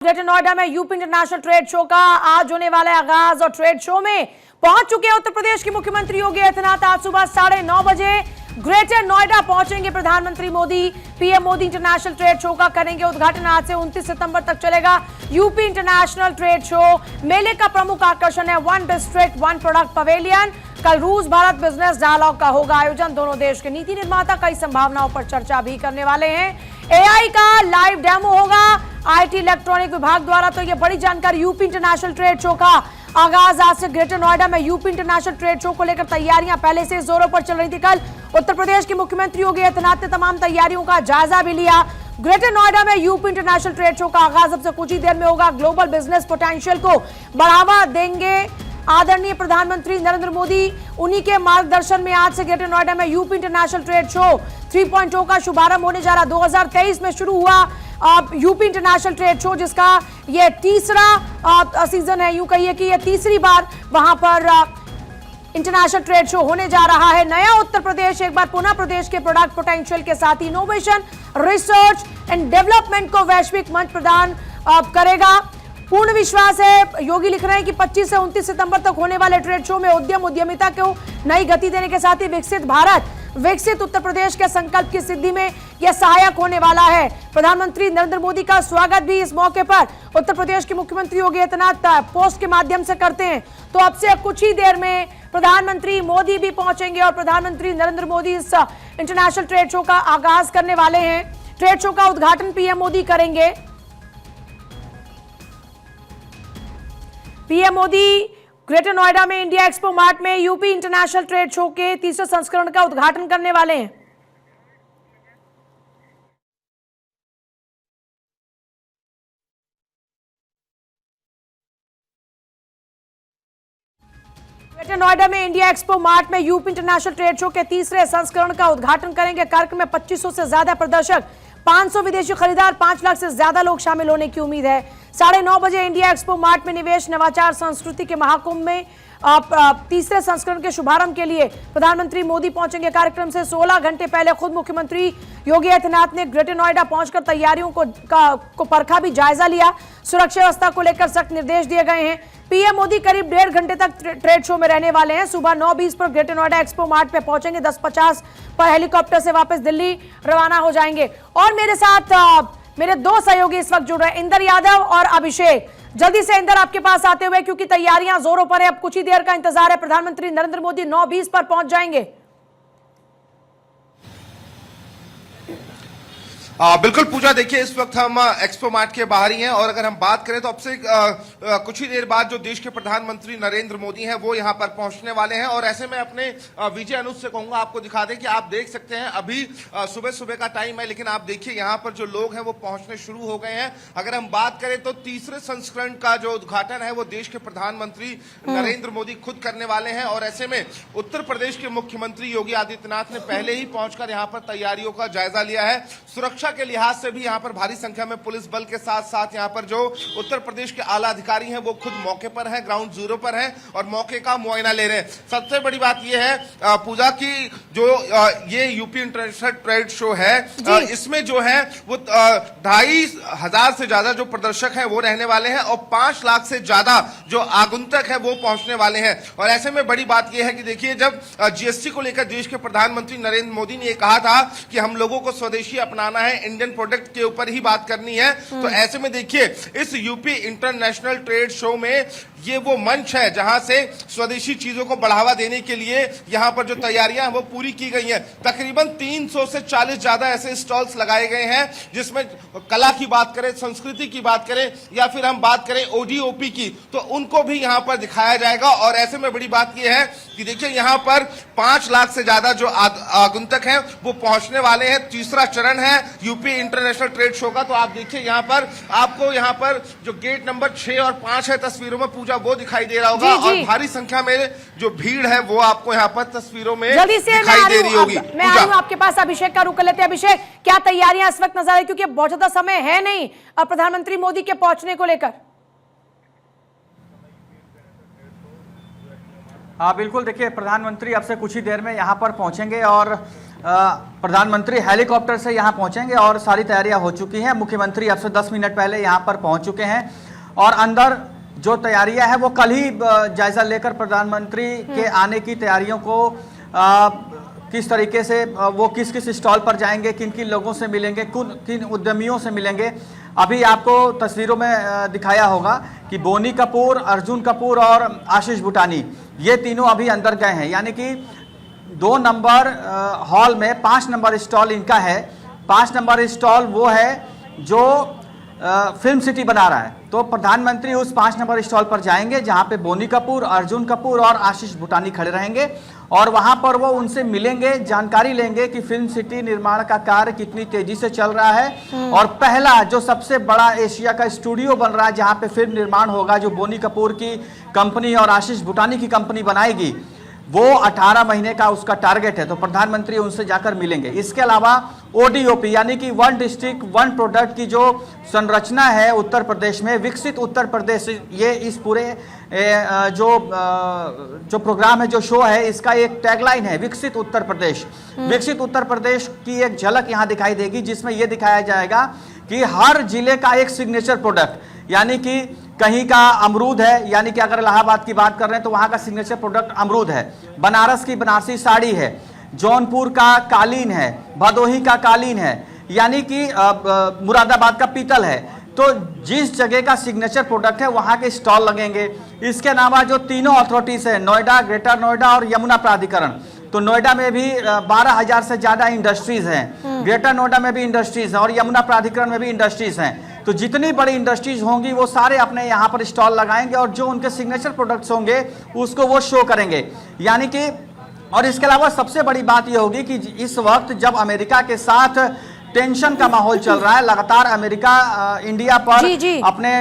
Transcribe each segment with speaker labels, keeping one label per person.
Speaker 1: Greater Noida में UP international trade show का आज होने वाला आगाज और ट्रेड शो में पहुंच चुके हैं उत्तर प्रदेश के मुख्यमंत्री योगी आदित्यनाथ। आज सुबह 9:30 बजे ग्रेटर नोएडा पहुंचेंगे प्रधानमंत्री Modi. PM Modi international trade show का करेंगे उद्घाटन। आज से 29 सितंबर तक चलेगा यूपी इंटरनेशनल ट्रेड शो। मेले का प्रमुख आकर्षण है one district one product pavilion. कल रूस भारत बिजनेस डायलॉग का होगा आयोजन। दोनों देश के नीति निर्माता कई संभावनाओं पर चर्चा भी करने वाले हैं। एआई का लाइव डेमो होगा आईटी इलेक्ट्रॉनिक विभाग द्वारा। तो ये बड़ी जानकारी यूपी इंटरनेशनल ट्रेड शो का आगाज आज से ग्रेटर नोएडा में यूपी इंटरनेशनल ट्रेड शो को लेकर तैयारियां पहले से जोरों पर चल रही थी। कल उत्तर प्रदेश के मुख्यमंत्री योगी आदित्यनाथ ने तमाम तैयारियों का जायजा भी लिया। ग्रेटर नोएडा में यूपी इंटरनेशनल ट्रेड शो का आगाज अब से कुछ ही देर में होगा। ग्लोबल बिजनेस पोटेंशियल को बढ़ावा देंगे आदरणीय प्रधानमंत्री नरेंद्र मोदी। उन्हीं के मार्गदर्शन में आज से ग्रेटर नोएडा में यूपी इंटरनेशनल ट्रेड शो 3.0 का शुभारंभ होने जा रहा। 2023 में शुरू हुआ यूपी इंटरनेशनल ट्रेड शो, जिसका ये तीसरा सीजन है। यूं कहिए कि ये तीसरी बार वहां पर इंटरनेशनल ट्रेड शो होने जा रहा है। नया उत्तर प्रदेश एक बार पुनः प्रदेश के प्रोडक्ट पोटेंशियल के साथ इनोवेशन, रिसर्च एंड डेवलपमेंट को वैश्विक मंच प्रदान करेगा। पूर्ण विश्वास है, योगी लिख रहे हैं कि 25 से 29 सितंबर तक होने वाले ट्रेड शो में उद्यम उद्यमिता को नई गति देने के साथ ही विकसित भारत विकसित उत्तर प्रदेश के संकल्प की सिद्धि में यह सहायक होने वाला है। प्रधानमंत्री नरेंद्र मोदी का स्वागत भी इस मौके पर उत्तर प्रदेश के मुख्यमंत्री योगी आदित्यनाथ पोस्ट के माध्यम से करते हैं। तो अब से कुछ ही देर में प्रधानमंत्री मोदी भी पहुंचेंगे और प्रधानमंत्री नरेंद्र मोदी इस इंटरनेशनल ट्रेड शो का आगाज करने वाले हैं। ट्रेड शो का उद्घाटन पीएम मोदी करेंगे। पीएम मोदी ग्रेटर नोएडा में इंडिया एक्सपो मार्ट में यूपी इंटरनेशनल ट्रेड शो के तीसरे संस्करण का उद्घाटन करने वाले हैं। ग्रेटर नोएडा में इंडिया एक्सपो मार्ट में यूपी इंटरनेशनल ट्रेड शो के तीसरे संस्करण का उद्घाटन करेंगे। कार्यक्रम में 2500 से ज्यादा प्रदर्शक, 500 विदेशी खरीदार, 5 लाख से ज्यादा लोग शामिल होने की उम्मीद है। 9:30 बजे इंडिया एक्सपो मार्ट में निवेश, नवाचार, संस्कृति के महाकुंभ में तीसरे संस्करण के शुभारंभ के लिए प्रधानमंत्री मोदी पहुंचेंगे। कार्यक्रम से 16 घंटे पहले खुद मुख्यमंत्री योगी आदित्यनाथ ने ग्रेटर नोएडा पहुंचकर तैयारियों को परखा भी जायजा लिया। सुरक्षा व्यवस्था को लेकर सख्त निर्देश दिए गए हैं। पीएम मोदी करीब 1.5 घंटे तक ट्रेड शो में रहने वाले हैं। सुबह 9:20 पर ग्रेटर नोएडा एक्सपो मार्ट पे पहुंचेंगे। 10:50 पर हेलीकॉप्टर से वापस दिल्ली रवाना हो जाएंगे। और मेरे साथ मेरे दो सहयोगी इस वक्त जुड़ रहे हैं, इंदर यादव और अभिषेक। जल्दी से इंदर आपके पास आते हुए, क्योंकि तैयारियां जोरों पर है, अब कुछ ही देर का इंतजार है। प्रधानमंत्री नरेंद्र मोदी 9:20 पर पहुंच जाएंगे।
Speaker 2: बिल्कुल पूजा, देखिए इस वक्त हम एक्सपो मार्ट के बाहर ही हैं और अगर हम बात करें तो अब से कुछ ही देर बाद जो देश के प्रधानमंत्री नरेंद्र मोदी हैं वो यहां पर पहुंचने वाले हैं। और ऐसे में अपने विजय अनुज से कहूंगा आपको दिखा दें कि आप देख सकते हैं अभी सुबह सुबह का टाइम है, लेकिन आप देखिए यहां पर जो लोग हैं वो पहुंचने शुरू हो गए हैं। अगर हम बात करें तो तीसरे संस्करण का जो उद्घाटन है वो देश के प्रधानमंत्री नरेंद्र मोदी खुद करने वाले हैं। और ऐसे में उत्तर प्रदेश के मुख्यमंत्री योगी आदित्यनाथ ने पहले ही पहुंचकर यहां पर तैयारियों का जायजा लिया है। सुरक्षा के लिहाज से भी यहां पर भारी संख्या में पुलिस बल के साथ साथ यहां पर जो उत्तर प्रदेश के आला अधिकारी हैं वो खुद मौके पर हैं, ग्राउंड जीरो पर हैं और मौके का मुआयना ले रहे हैं। सबसे बड़ी बात यह है पूजा की जो ये यूपी इंटरनेशनल ट्रेड शो है, इसमें जो है वो 2,500 से ज्यादा जो प्रदर्शक हैं वो रहने वाले हैं और 5 लाख से ज्यादा जो आगंतुक है वो पहुंचने वाले हैं। और ऐसे में बड़ी बात यह है कि देखिए जब जीएसटी को लेकर देश के प्रधानमंत्री नरेंद्र मोदी ने कहा था कि हम लोगों को स्वदेशी अपनाना है, इंडियन प्रोडक्ट के ऊपर ही बात करनी है, तो ऐसे में देखिए इस यूपी इंटरनेशनल ट्रेड शो में ये वो मंच है जहां से स्वदेशी चीजों को बढ़ावा देने के लिए यहां पर जो तैयारियां हैं वो पूरी की गई हैं। तकरीबन 300 से 40 ज्यादा ऐसे स्टॉल्स लगाए गए हैं जिसमें कला की बात करें, संस्कृति की बात करें या फिर हम बात करें ओडीओपी की, तो उनको भी यहां पर दिखाया जाएगा। और ऐसे में बड़ी बात यह है कि देखिए यहां पर 5 लाख से ज्यादा जो आगंतुक हैं वो पहुंचने वाले हैं। तीसरा चरण है यूपी इंटरनेशनल ट्रेड शो का। तो आप देखिए यहां पर आपको यहां पर जो गेट नंबर 6 और 5 है तस्वीरों में पूजा वो दिखाई दे रहा होगा और भारी संख्या में जो भीड़ है वो आपको यहाँ पर तस्वीरों में दिखाई दे रही होगी।
Speaker 1: मैं आ रही हूँ आपके पास, अभिषेक का रुख कर लेते हैं। अभिषेक, क्या तैयारियां इस वक्त नजर आई, क्योंकि बहुत ज्यादा समय है नहीं प्रधानमंत्री मोदी के पहुंचने को लेकर?
Speaker 3: हाँ बिल्कुल, देखिए प्रधानमंत्री अब से कुछ ही देर में यहाँ पर पहुँचेंगे और प्रधानमंत्री हेलीकॉप्टर से यहाँ पहुँचेंगे और सारी तैयारियाँ हो चुकी हैं। मुख्यमंत्री अब से 10 मिनट पहले यहाँ पर पहुँच चुके हैं और अंदर जो तैयारियाँ हैं वो कल ही जायजा लेकर प्रधानमंत्री के आने की तैयारियों को किस तरीके से वो किस किस स्टॉल पर जाएंगे, किन किन लोगों से मिलेंगे, किन उद्यमियों से मिलेंगे। अभी आपको तस्वीरों में दिखाया होगा कि बोनी कपूर, अर्जुन कपूर और आशीष भूटानी ये तीनों अभी अंदर गए हैं, यानी कि 2 नंबर हॉल में 5 नंबर स्टॉल इनका है। 5 नंबर स्टॉल वो है जो फिल्म सिटी बना रहा है। तो प्रधानमंत्री उस 5 नंबर स्टॉल पर जाएंगे जहां पे बोनी कपूर, अर्जुन कपूर और आशीष भूटानी खड़े रहेंगे और वहां पर वो उनसे मिलेंगे, जानकारी लेंगे कि फिल्म सिटी निर्माण का कार्य कितनी तेजी से चल रहा है और पहला जो सबसे बड़ा एशिया का स्टूडियो बन रहा है जहां पे फिल्म निर्माण होगा, जो बोनी कपूर की कंपनी और आशीष भूटानी की कंपनी बनाएगी, वो 18 महीने का उसका टारगेट है। तो प्रधानमंत्री उनसे जाकर मिलेंगे। इसके अलावा ओडीओपी यानी कि 1 डिस्ट्रिक्ट 1 प्रोडक्ट की जो संरचना है उत्तर प्रदेश में, विकसित उत्तर प्रदेश, ये इस पूरे जो प्रोग्राम है, जो शो है, इसका एक टैगलाइन है विकसित उत्तर प्रदेश। विकसित उत्तर प्रदेश की एक झलक यहाँ दिखाई देगी जिसमें यह दिखाया जाएगा कि हर जिले का एक सिग्नेचर प्रोडक्ट, यानी कि कहीं का अमरूद है, यानी कि अगर इलाहाबाद की बात कर रहे हैं तो वहां का सिग्नेचर प्रोडक्ट अमरूद है, बनारस की बनारसी साड़ी है, जौनपुर का कालीन है, भदोही का कालीन है, यानी कि मुरादाबाद का पीतल है। तो जिस जगह का सिग्नेचर प्रोडक्ट है वहां के स्टॉल लगेंगे। इसके अलावा जो तीनों अथॉरिटीज है, नोएडा, ग्रेटर नोएडा और यमुना प्राधिकरण, तो नोएडा में भी 12,000 से ज्यादा इंडस्ट्रीज हैं, ग्रेटर नोएडा में भी इंडस्ट्रीज हैं और यमुना प्राधिकरण में भी इंडस्ट्रीज हैं। तो जितनी बड़ी इंडस्ट्रीज होंगी वो सारे अपने यहाँ पर स्टॉल लगाएंगे और जो उनके सिग्नेचर प्रोडक्ट्स होंगे उसको वो शो करेंगे, यानी कि। और इसके अलावा सबसे बड़ी बात ये होगी कि इस वक्त जब अमेरिका के साथ टेंशन का माहौल चल रहा है, लगातार अमेरिका इंडिया पर अपने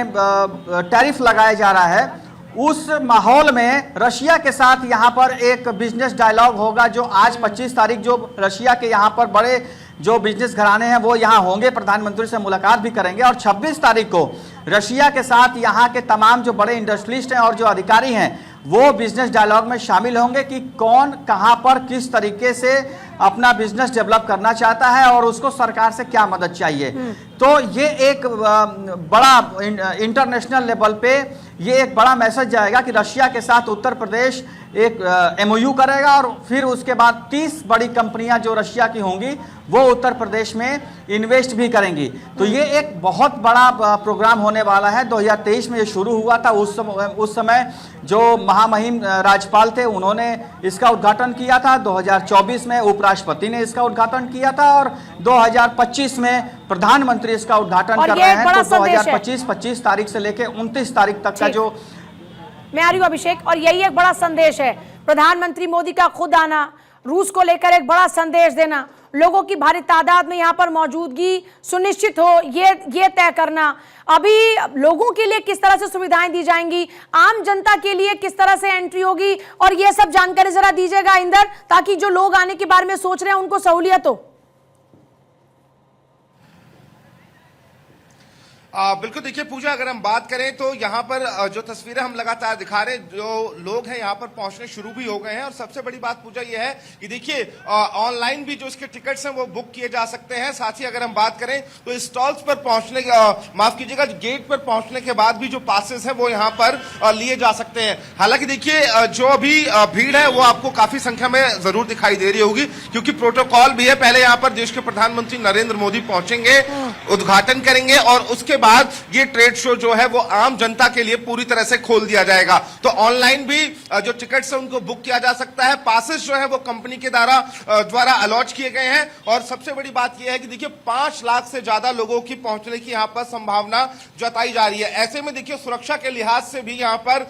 Speaker 3: टैरिफ लगाया जा रहा है, उस माहौल में रशिया के साथ यहाँ पर एक बिजनेस डायलॉग होगा जो आज 25 तारीख जो रशिया के यहाँ पर बड़े जो बिजनेस घराने हैं वो यहाँ होंगे, प्रधानमंत्री से मुलाकात भी करेंगे और 26 तारीख को रशिया के साथ यहाँ के तमाम जो बड़े इंडस्ट्रियलिस्ट हैं और जो अधिकारी हैं वो बिजनेस डायलॉग में शामिल होंगे कि कौन कहाँ पर किस तरीके से अपना बिजनेस डेवलप करना चाहता है और उसको सरकार से क्या मदद चाहिए। तो ये एक बड़ा इंटरनेशनल लेवल पे ये एक बड़ा मैसेज जाएगा कि रशिया के साथ उत्तर प्रदेश एक MOU करेगा और फिर उसके बाद 30 बड़ी कंपनियां जो रशिया की होंगी वो उत्तर प्रदेश में इन्वेस्ट भी करेंगी। तो ये एक बहुत बड़ा प्रोग्राम होने वाला है। 2023 में ये शुरू हुआ था, उस समय जो महामहिम राज्यपाल थे उन्होंने इसका उद्घाटन किया था, 2024 में उपराष्ट्रपति ने इसका उद्घाटन किया था और 2025 में प्रधानमंत्री इसका उद्घाटन कर रहे हैं। तो 25 तारीख से लेकर 29 तारीख तक का जो
Speaker 1: मैं आ रही हूं अभिषेक, और यही एक बड़ा संदेश है, प्रधानमंत्री मोदी का खुद आना, रूस को लेकर एक बड़ा संदेश देना, लोगों की भारी तादाद में यहां पर मौजूदगी सुनिश्चित हो, ये तय करना, अभी लोगों के लिए किस तरह से सुविधाएं दी जाएंगी, आम जनता के लिए किस तरह से एंट्री होगी, और ये सब जानकारी जरा दीजिएगा इंदर, ताकि जो लोग आने के बारे में सोच रहे हैं उनको सहूलियत हो।
Speaker 2: बिल्कुल, देखिए पूजा, अगर हम बात करें तो यहाँ पर जो तस्वीरें हम लगातार दिखा रहे हैं, जो लोग हैं यहाँ पर पहुंचने शुरू भी हो गए हैं। और सबसे बड़ी बात पूजा ये है कि देखिए ऑनलाइन भी जो इसके टिकट्स हैं वो बुक किए जा सकते हैं। साथ ही अगर हम बात करें तो स्टॉल्स पर पहुंचने माफ कीजिएगा, गेट पर पहुंचने के बाद भी जो पासेस हैं वो यहाँ पर लिए जा सकते हैं। हालांकि देखिए जो अभी भीड़ है वो आपको काफी संख्या में जरूर दिखाई दे रही होगी, क्योंकि प्रोटोकॉल भी है। पहले यहाँ पर देश के प्रधानमंत्री नरेंद्र मोदी पहुंचेंगे, उद्घाटन करेंगे और उसके बाद ये ट्रेड शो जो है वो आम जनता के लिए पूरी तरह से खोल दिया जाएगा। तो ऑनलाइन भी जो टिकट्स है उनको बुक किया जा सकता है। पासेस जो है वो कंपनी के द्वारा अलॉट किए गए हैं। और सबसे बड़ी बात यह है कि देखिए 5 लाख से ज्यादा लोगों की पहुंचने की यहाँ पर संभावना जताई जा रही है। ऐसे में देखिए सुरक्षा के लिहाज से भी यहाँ पर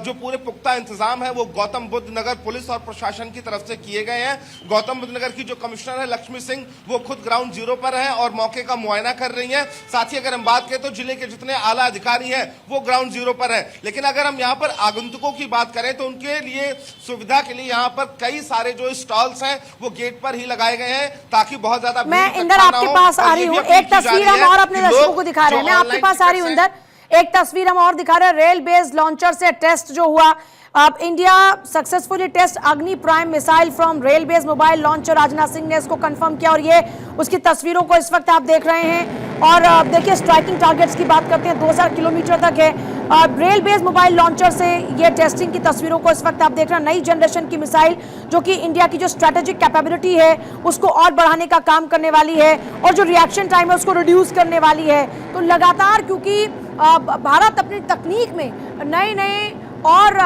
Speaker 2: जो पूरे पुख्ता इंतजाम है वो गौतम बुद्ध नगर पुलिस और प्रशासन की तरफ से किए गए हैं। गौतम बुद्ध नगर की जो कमिश्नर है लक्ष्मी सिंह, वो खुद ग्राउंड जीरो पर है और मौके का मुआयना कर रही है। साथ ही अगर हम बात करें तो जिले के जितने आला अधिकारी हैं वो ग्राउंड जीरो पर है। लेकिन अगर हम यहाँ पर आगंतुकों की बात करें तो उनके लिए सुविधा के लिए यहाँ पर कई सारे जो स्टॉल्स हैं वो गेट पर ही लगाए गए हैं, ताकि बहुत ज्यादा
Speaker 1: मैं इंदर आपके पास आ रही हूँ, एक तस्वीर हम और अपने दर्शकों को दिखा रहे हैं। मैं आपके पास आ रही हूँ इंदर, एक तस्वीर हम और दिखा रहे हैं, रेल बेस्ड लॉन्चर से टेस्ट जो हुआ। अब इंडिया सक्सेसफुली टेस्ट अग्नि prime missile from rail based mobile launcher, Rajnath Singh ने इसको कंफर्म किया और ये उसकी तस्वीरों को इस वक्त आप देख रहे हैं। और देखिए स्ट्राइकिंग टारगेट्स की बात करते हैं, 2000 किलोमीटर तक है। रेल बेस्ड मोबाइल लॉन्चर से ये टेस्टिंग की तस्वीरों को इस वक्त आप देख रहे हैं। नई जनरेशन की मिसाइल जो कि इंडिया की जो स्ट्रेटेजिक कैपेबिलिटी है उसको और बढ़ाने का काम करने वाली है और जो रिएक्शन टाइम है उसको रिड्यूस करने वाली है। तो लगातार क्योंकि भारत अपनी तकनीक में नए नए और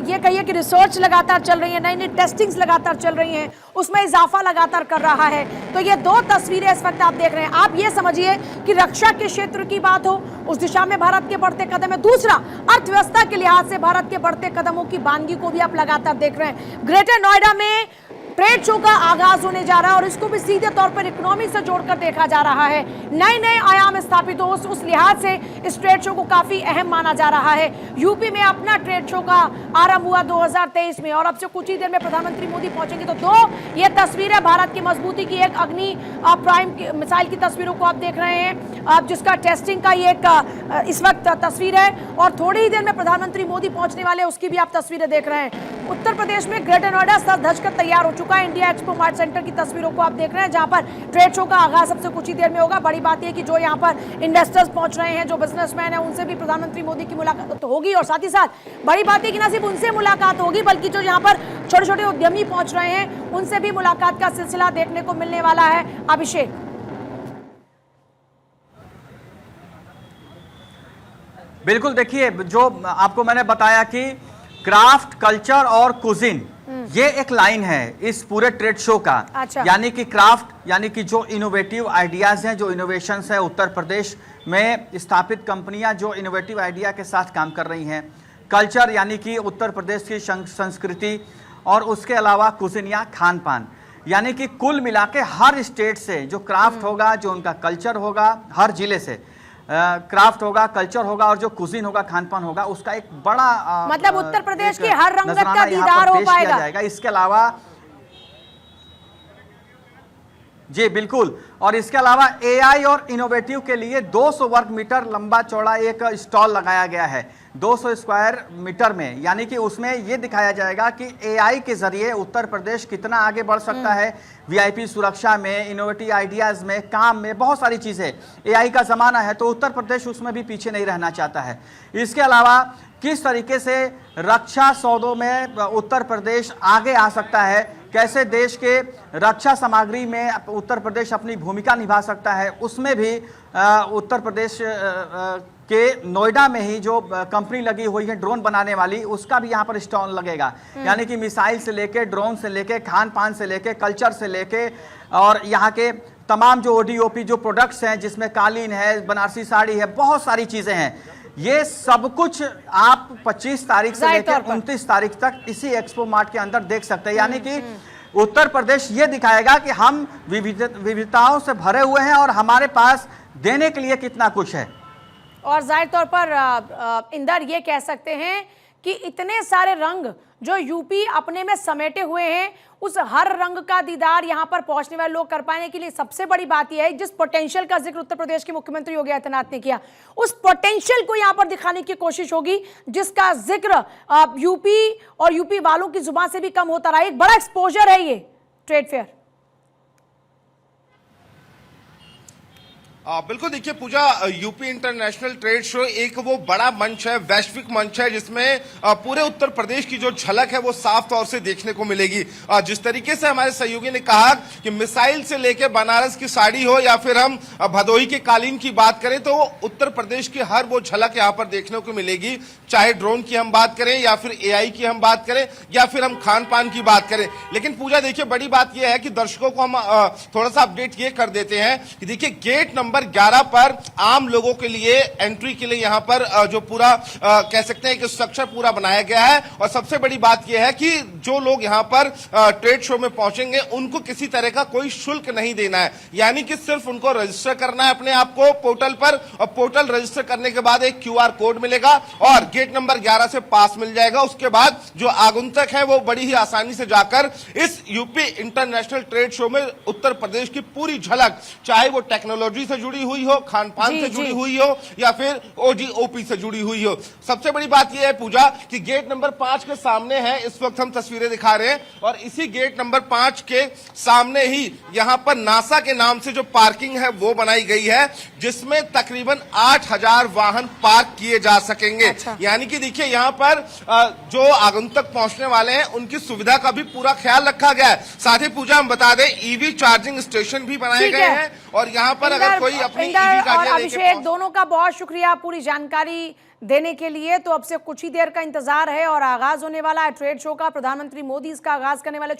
Speaker 1: ये कहिए कि रिसर्च लगातार चल रही है, नई नई टेस्टिंग्स लगातार चल रही हैं, उसमें इजाफा लगातार कर रहा है। तो ये दो तस्वीरें इस वक्त आप देख रहे हैं। आप ये समझिए कि रक्षा के क्षेत्र की बात हो, उस दिशा में भारत के बढ़ते कदम है। दूसरा, अर्थव्यवस्था के लिहाज से भारत के बढ़ते कदमों की वानगी को भी आप लगातार देख रहे हैं। ग्रेटर नोएडा में ट्रेड शो का आगाज होने जा रहा है और इसको भी सीधे तौर पर इकोनॉमी से जोड़कर देखा जा रहा है। नए नए आयाम स्थापित हो, उस लिहाज से इस ट्रेड शो को काफी अहम माना जा रहा है। यूपी में अपना ट्रेड शो का आरंभ हुआ 2023 में और अब से कुछ ही देर में प्रधानमंत्री मोदी पहुंचेंगे। तो दो ये तस्वीरें भारत की मजबूती की, एक अग्नि प्राइम मिसाइल की तस्वीरों को आप देख रहे हैं, अब जिसका टेस्टिंग का ये एक इस वक्त तस्वीर है और थोड़ी ही देर में प्रधानमंत्री मोदी पहुंचने वाले उसकी भी आप तस्वीरें देख रहे हैं। उत्तर प्रदेश में ग्रेटर नोएडा सज धज कर तैयार हो चुका है। इंडिया एक्सपो मार्ट सेंटर की तस्वीरों को आप देख रहे हैं जहां पर ट्रेड शो का आगाज सबसे कुछ ही देर में होगा। बड़ी बात यह कि जो यहां पर इन्वेस्टर्स पहुंच रहे हैं, जो बिजनेसमैन है, उनसे भी प्रधानमंत्री मोदी की मुलाकात तो होगी और साथ ही साथ बड़ी बात यह कि न सिर्फ उनसे मुलाकात होगी बल्कि जो यहां पर छोटे छोटे उद्यमी पहुंच रहे हैं उनसे भी मुलाकात का सिलसिला देखने को मिलने वाला है। अभिषेक,
Speaker 3: बिल्कुल, देखिए जो आपको मैंने बताया कि क्राफ्ट, कल्चर और कुजिन ये एक लाइन है इस पूरे ट्रेड शो का।
Speaker 1: अच्छा।
Speaker 3: यानी कि क्राफ्ट यानी कि जो इनोवेटिव आइडियाज हैं, जो इनोवेशंस है, उत्तर प्रदेश में स्थापित कंपनियां जो इनोवेटिव आइडिया के साथ काम कर रही हैं। कल्चर यानी कि उत्तर प्रदेश की संस्कृति और उसके अलावा कुजिन या खान पान, यानी कि कुल मिला के हर स्टेट से जो क्राफ्ट होगा, जो उनका कल्चर होगा, हर जिले से क्राफ्ट होगा, कल्चर होगा और जो कुजीन होगा, खान पान होगा, उसका एक बड़ा
Speaker 1: मतलब उत्तर प्रदेश की हर रंगत का दीदार हो पाएगा।
Speaker 3: इसके अलावा जी बिल्कुल, और इसके अलावा एआई और इनोवेटिव के लिए 200 वर्ग मीटर लंबा चौड़ा एक स्टॉल लगाया गया है 200 स्क्वायर मीटर में। यानी कि उसमें यह दिखाया जाएगा कि एआई के जरिए उत्तर प्रदेश कितना आगे बढ़ सकता है, वीआईपी सुरक्षा में, इनोवेटिव आइडियाज में, काम में, बहुत सारी चीजें। एआई का जमाना है तो उत्तर प्रदेश उसमें भी पीछे नहीं रहना चाहता है। इसके अलावा किस तरीके से रक्षा सौदों में उत्तर प्रदेश आगे आ सकता है, कैसे देश के रक्षा सामग्री में उत्तर प्रदेश अपनी भूमिका निभा सकता है, उसमें भी उत्तर प्रदेश के नोएडा में ही जो कंपनी लगी हुई है ड्रोन बनाने वाली, उसका भी यहाँ पर स्टॉल लगेगा। यानी कि मिसाइल से लेके, ड्रोन से लेके, खान पान से लेके, कल्चर से लेके और यहाँ के तमाम जो ओडीओपी जो प्रोडक्ट्स हैं, जिसमें कालीन है, बनारसी साड़ी है, बहुत सारी चीजें हैं, ये सब कुछ आप 25 तारीख से लेकर 29 तारीख तक इसी एक्सपो मार्ट के अंदर देख सकते हैं। यानी कि उत्तर प्रदेश ये दिखाएगा कि हम विविधताओं से भरे हुए हैं और हमारे पास देने के लिए कितना कुछ है।
Speaker 1: और जाहिर तौर पर इंदर ये कह सकते हैं कि इतने सारे रंग जो यूपी अपने में समेटे हुए हैं, उस हर रंग का दीदार यहां पर पहुंचने वाले लोग कर पाने के लिए सबसे बड़ी बात यह है जिस पोटेंशियल का जिक्र उत्तर प्रदेश के मुख्यमंत्री योगी आदित्यनाथ ने किया, उस पोटेंशियल को यहां पर दिखाने की कोशिश होगी जिसका जिक्र यूपी और यूपी वालों की जुबान से भी कम होता रहा। एक बड़ा एक्सपोजर है ये ट्रेड फेयर।
Speaker 2: बिल्कुल, देखिए पूजा, यूपी इंटरनेशनल ट्रेड शो एक वो बड़ा मंच है, वैश्विक मंच है, जिसमें पूरे उत्तर प्रदेश की जो झलक है वो साफ तौर से देखने को मिलेगी। जिस तरीके से हमारे सहयोगी ने कहा कि मिसाइल से लेकर बनारस की साड़ी हो या फिर हम भदोही के कालीन की बात करें, तो उत्तर प्रदेश की हर वो झलक यहाँ पर देखने को मिलेगी। चाहे ड्रोन की हम बात करें या फिर एआई की हम बात करें या फिर हम खान पान की बात करें। लेकिन पूजा देखिए, बड़ी बात यह है कि दर्शकों को हम थोड़ा सा अपडेट ये कर देते हैं कि देखिए गेट नंबर 11 पर आम लोगों के लिए एंट्री के लिए यहां पर जो पूरा कह सकते हैं कि स्ट्रक्चर पूरा बनाया गया है। और सबसे बड़ी बात यह है कि जो लोग यहां पर ट्रेड शो में पहुंचेंगे उनको किसी तरह का कोई शुल्क नहीं देना है, यानी कि सिर्फ उनको रजिस्टर करना है अपने आप को पोर्टल पर, और पोर्टल रजिस्टर करने के बाद एक क्यूआर कोड मिलेगा और गेट नंबर 11 से पास मिल जाएगा। उसके बाद जो आगंतुक है वो बड़ी ही आसानी से जाकर इस यूपी इंटरनेशनल ट्रेड शो में उत्तर प्रदेश की पूरी झलक, चाहे वो टेक्नोलॉजी से जुड़ी हुई हो, खान पान
Speaker 1: जी,
Speaker 2: से
Speaker 1: जी।
Speaker 2: जुड़ी हुई हो, या फिर ओजी-ओपी से जुड़ी हुई हो। सबसे बड़ी बात यह है पूजा कि गेट नंबर 5 के सामने है, इस वक्त हम तस्वीरें दिखा रहे हैं, और इसी गेट नंबर 5 के सामने ही यहाँ पर नासा के नाम से जो पार्किंग है वो बनाई गई है, जिसमें तकरीबन 8000 वाहन पार्क किए जा सकेंगे।
Speaker 1: अच्छा।
Speaker 2: यानी कि देखिए यहाँ पर जो आगंतुक पहुंचने वाले हैं उनकी सुविधा का भी पूरा ख्याल रखा गया है। साथ ही पूजा हम बता दें, ईवी चार्जिंग स्टेशन भी बनाए
Speaker 1: ठीक
Speaker 2: गए
Speaker 1: है।
Speaker 2: हैं, और यहाँ पर अगर कोई अपनी ईवी
Speaker 1: इंदर और
Speaker 2: गाड़ियां
Speaker 1: अभिषेक दोनों का बहुत शुक्रिया पूरी जानकारी देने के लिए। तो अब से कुछ ही देर का इंतजार है और आगाज होने वाला है ट्रेड शो का। प्रधानमंत्री मोदी इसका आगाज करने वाले